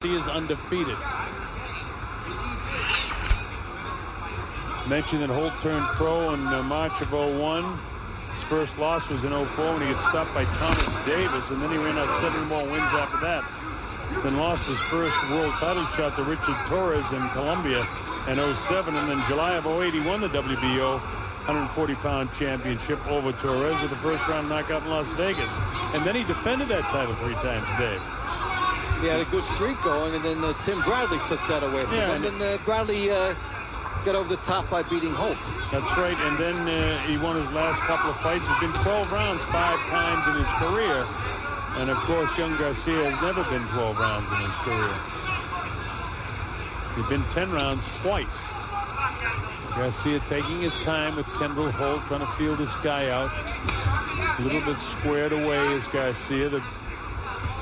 He is undefeated. Mentioned that Holt turned pro in March of 01. His first loss was in 04 when he got stopped by Thomas Davis, and then he ran out 7 more wins after that. Then lost his first world title shot to Richard Torres in Colombia in 07, and then July of 08 he won the WBO 140-pound championship over Torres with a first-round knockout in Las Vegas. And then he defended that title 3 times, Dave. He had a good streak going, and then Tim Bradley took that away from him, and Bradley got over the top by beating Holt. That's right, and then he won his last couple of fights. It's been 12 rounds 5 times in his career, and of course young Garcia has never been 12 rounds in his career. He's been 10 rounds twice. Garcia taking his time with Kendall Holt, trying to feel this guy out. A little bit squared away is Garcia. The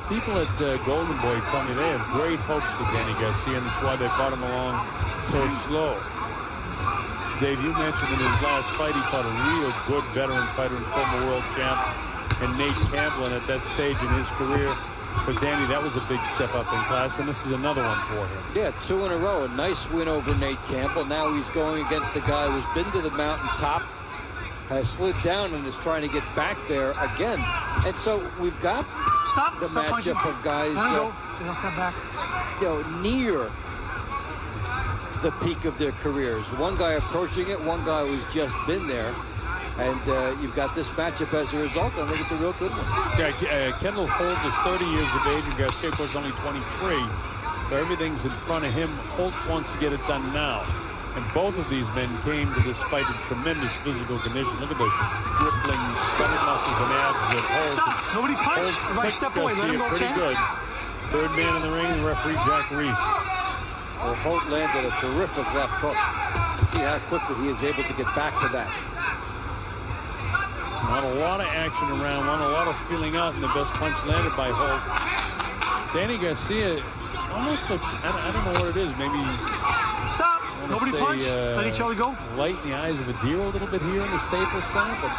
people at Golden Boy tell me they have great hopes for Danny Garcia, and that's why they brought him along so slow. Dave, you mentioned in his last fight he fought a real good veteran fighter and former world champ and Nate Campbell, and at that stage in his career for Danny, that was a big step up in class, and this is another one for him. Yeah, 2 in a row. A nice win over Nate Campbell. Now he's going against a guy who's been to the mountaintop, has slid down, and is trying to get back there again. And so we've got the matchup of guys near the peak of their careers. One guy approaching it, one guy who's just been there. And you've got this matchup as a result. I think it's a real good one. Yeah, Kendall Holt is 30 years of age, and Garcia, of course, only 23. So everything's in front of him. Holt wants to get it done now. And both of these men came to this fight in tremendous physical condition. Look at the rippling stomach muscles and abs of Holt. Stop! Nobody punched. If I step away, let him go, pretty Ken. good. Third man in the ring, referee Jack Reese. Well, Holt landed a terrific left hook. See how quickly he is able to get back to that. Not a lot of action around one, a lot of feeling out, and the best punch landed by Holt. Danny Garcia almost looks, I don't know what it is, maybe... Stop! Nobody punch. Let each other go. Light in the eyes of a deer a little bit here in the Staples Center, but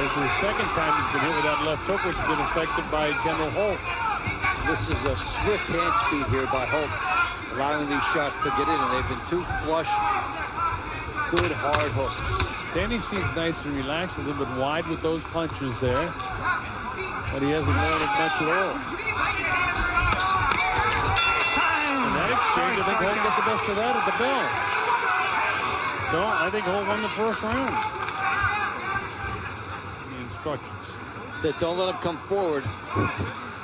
this is the second time he's been hit with that left hook, which has been effective by Kendall Holt. This is a swift hand speed here by Holt, allowing these shots to get in, and they've been 2 flush, good hard hooks. Danny seems nice and relaxed, a little bit wide with those punches there, but he hasn't landed much at all. In that exchange, I think Holt got the best of that at the bell. So I think Holt won the first round. The instructions said don't let him come forward.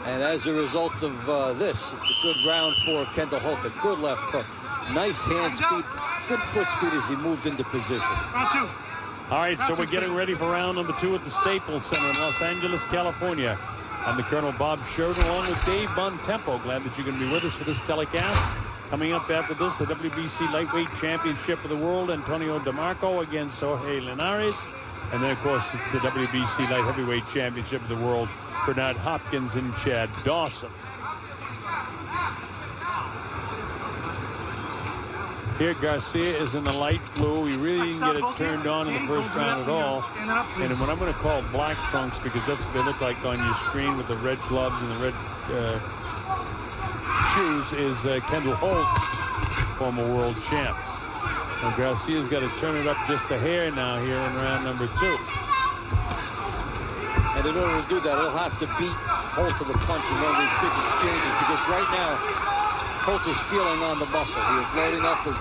And as a result of this, it's a good round for Kendall Holt. A good left hook. Nice hand speed. Good foot speed as he moved into position. Round 2. All right, so we're getting ready for round number 2 at the Staples Center in Los Angeles, California. I'm the Colonel Bob Sheridan, along with Dave Bontempo. Glad that you're going to be with us for this telecast. Coming up after this, the WBC Lightweight Championship of the World, Antonio DeMarco against Jorge Linares. And then, of course, it's the WBC Light Heavyweight Championship of the World, Bernard Hopkins and Chad Dawson. Here, Garcia is in the light blue. He really didn't get it turned on in the first round at all. And in what I'm going to call black trunks, because that's what they look like on your screen with the red gloves and the red shoes, is Kendall Holt, former world champ. Now, Garcia's got to turn it up just a hair now here in round number 2. And in order to do that, he'll have to beat Holt to the punch in one of these big exchanges, because right now, Holt is feeling on the muscle. He is loading up his